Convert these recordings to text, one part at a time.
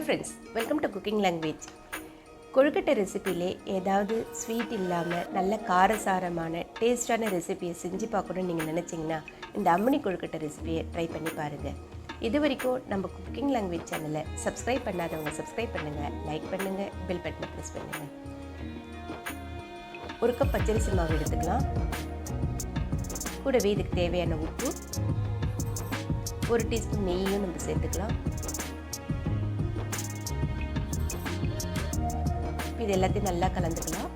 Friends, welcome to cooking language. கொழுக்கட்டை ரெசிபிலே ஏதாவது ஸ்வீட் இல்லாமல் நல்ல காரசாரமான டேஸ்டான ரெசிபியை செஞ்சு பார்க்கணுன்னு நீங்கள் நினச்சிங்கன்னா இந்த அம்மணி கொழுக்கட்டை ரெசிபியை ட்ரை பண்ணி பாருங்கள். இது வரைக்கும் நம்ம குக்கிங் லாங்குவேஜ் சேனலை சப்ஸ்கிரைப் பண்ணாதவங்க சப்ஸ்கிரைப் பண்ணுங்கள், லைக் பண்ணுங்கள், பெல் பட்டனை ப்ரெஸ் பண்ணுங்கள். ஒரு கப் பச்சரிசி மாவு எடுத்துக்கலாம். கூடவே இதுக்கு தேவையான உப்பு, ஒரு டீஸ்பூன் நெய்யும் நம்ம சேர்த்துக்கலாம். இது எல்லாத்தையும் நல்லா கலந்துக்கலாம்.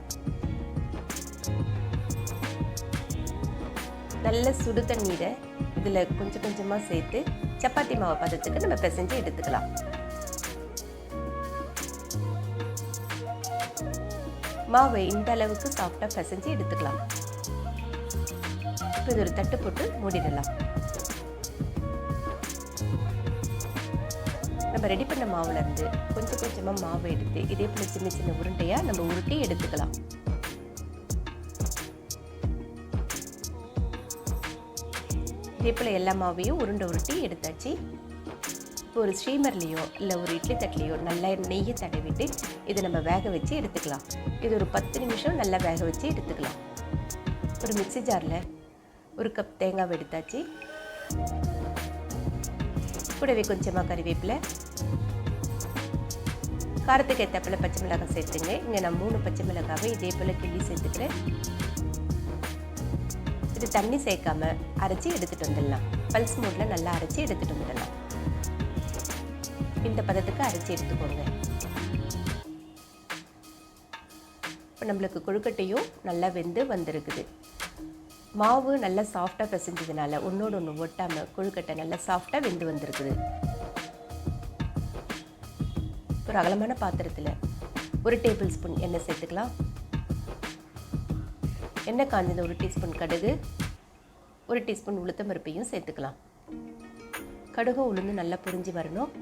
நல்ல சுடு தண்ணீரை இதில் கொஞ்சம் கொஞ்சமாக சேர்த்து சப்பாத்தி மாவு பதத்துக்கு நம்ம பிசைஞ்சு எடுத்துக்கலாம். மாவை இந்த அளவுக்கு சாஃப்டாக பிசைஞ்சு எடுத்துக்கலாம். இப்போ இது ஒரு தட்டு போட்டு மூடிடலாம். நம்ம ரெடி பண்ண மாவுலேருந்து கொஞ்சம் கொஞ்சமாக மாவை எடுத்து இதே போல் சின்ன சின்ன உருண்டையாக நம்ம உருட்டி எடுத்துக்கலாம். இதே போல் எல்லா மாவையும் உருட்டி எடுத்தாச்சு. இப்போ ஒரு ஸ்டீமர்லேயோ இல்லை ஒரு இட்லி தட்டிலையோ நல்லா நெய்யை தடவிட்டு இதை நம்ம வேக வச்சு எடுத்துக்கலாம். இது ஒரு 10 நிமிஷம் நல்லா வேக வச்சு எடுத்துக்கலாம். ஒரு மிக்ஸி ஜாரில் ஒரு கப் தேங்காய் எடுத்தாச்சு. கூடவே கொஞ்சமாக கறிவேப்பிலை, காரத்துக்கு ஏற்றப்பில் பச்சை மிளகாய் சேர்த்துங்க. இங்கே நான் 3 பச்சை மிளகாவை இதே போல் கிள்ளி சேர்த்துக்கிறேன். இது தண்ணி சேர்க்காம அரைச்சி எடுத்துகிட்டு வந்துடலாம். பல்ஸ் மோடில் நல்லா அரைச்சி எடுத்துகிட்டு வந்துடலாம். இந்த பதத்துக்கு அரைச்சி எடுத்துக்கோங்க. இப்போ நம்மளுக்கு கொழுக்கட்டையும் நல்லா வெந்து வந்திருக்குது. மாவு நல்லா சாஃப்டாக பிசைஞ்சதுனால ஒன்றோடு ஒன்று ஒட்டாமல் கொழுக்கட்டை நல்லா சாஃப்டாக வெந்து வந்திருக்குது. ஒரு அகலமான பாத்திரத்தில் 1 டேபிள் ஸ்பூன் எண்ணெய் சேர்த்துக்கலாம். எண்ணெய் காஞ்சது 1 டீஸ்பூன் கடுகு, 1 டீஸ்பூன் உளுத்தம் பருப்பையும் சேர்த்துக்கலாம். கடுகும் உளுந்து நல்லா பொரிஞ்சு வரணும்.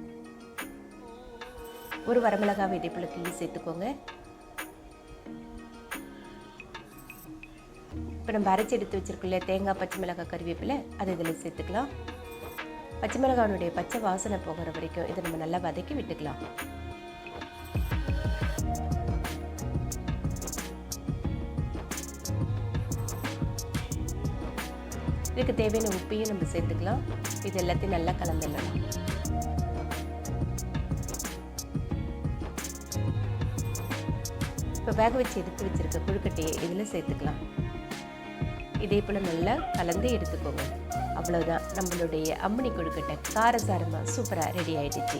ஒரு வரமிளகாவை இதே போல் கிள்ளி சேர்த்துக்கோங்க. இப்போ நம்ம அரைச்சி எடுத்து வச்சுருக்கோம்ல தேங்காய், பச்சை மிளகாய், கறிவேப்பிலை, அதை இதில் சேர்த்துக்கலாம். பச்சை மிளகாயினுடைய பச்சை வாசனை போகிற வரைக்கும் இதை நம்ம நல்லா வதக்கி விட்டுக்கலாம். இதுக்கு தேவையான உப்பையும் நம்ம சேர்த்துக்கலாம். இது எல்லாத்தையும் நல்லா கலந்துடலாம். இப்போ வேக வச்சு எடுத்து வச்சுருக்க கொழுக்கட்டையை இதில் சேர்த்துக்கலாம். இதே போல் நல்லா கலந்து எடுத்துக்கோங்க. அவ்வளோதான், நம்மளுடைய அம்மணி கொழுக்கட்டை காரசாரமாக சூப்பராக ரெடி ஆகிடுச்சு.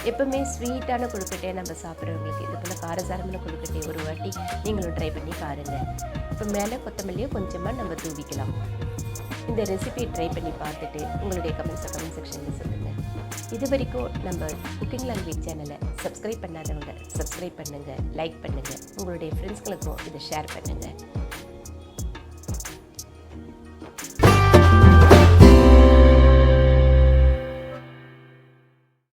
எப்போவுமே ஸ்வீட்டான கொழுக்கட்டையை நம்ம சாப்பிட்றவங்களுக்கு இது போல் காரசாரமான கொழுக்கட்டையை ஒரு வாட்டி நீங்களும் ட்ரை பண்ணி பாருங்கள். இப்போ மேலே கொத்தமல்லியை கொஞ்சமாக நம்ம தூவிக்கலாம். இந்த ரெசிபியை ட்ரை பண்ணி பார்த்துட்டு உங்களுடைய கமெண்ட் செக்ஷனில் சொல்லுங்கள். இது வரைக்கும் நம்ம குக்கிங் லாங்குவேஜ் சேனலை சப்ஸ்கிரைப் பண்ணாதவங்க சப்ஸ்கிரைப் பண்ணுங்கள், லைக் பண்ணுங்கள், உங்களுடைய ஃப்ரெண்ட்ஸ்களுக்கும் இதை ஷேர் பண்ணுங்கள்.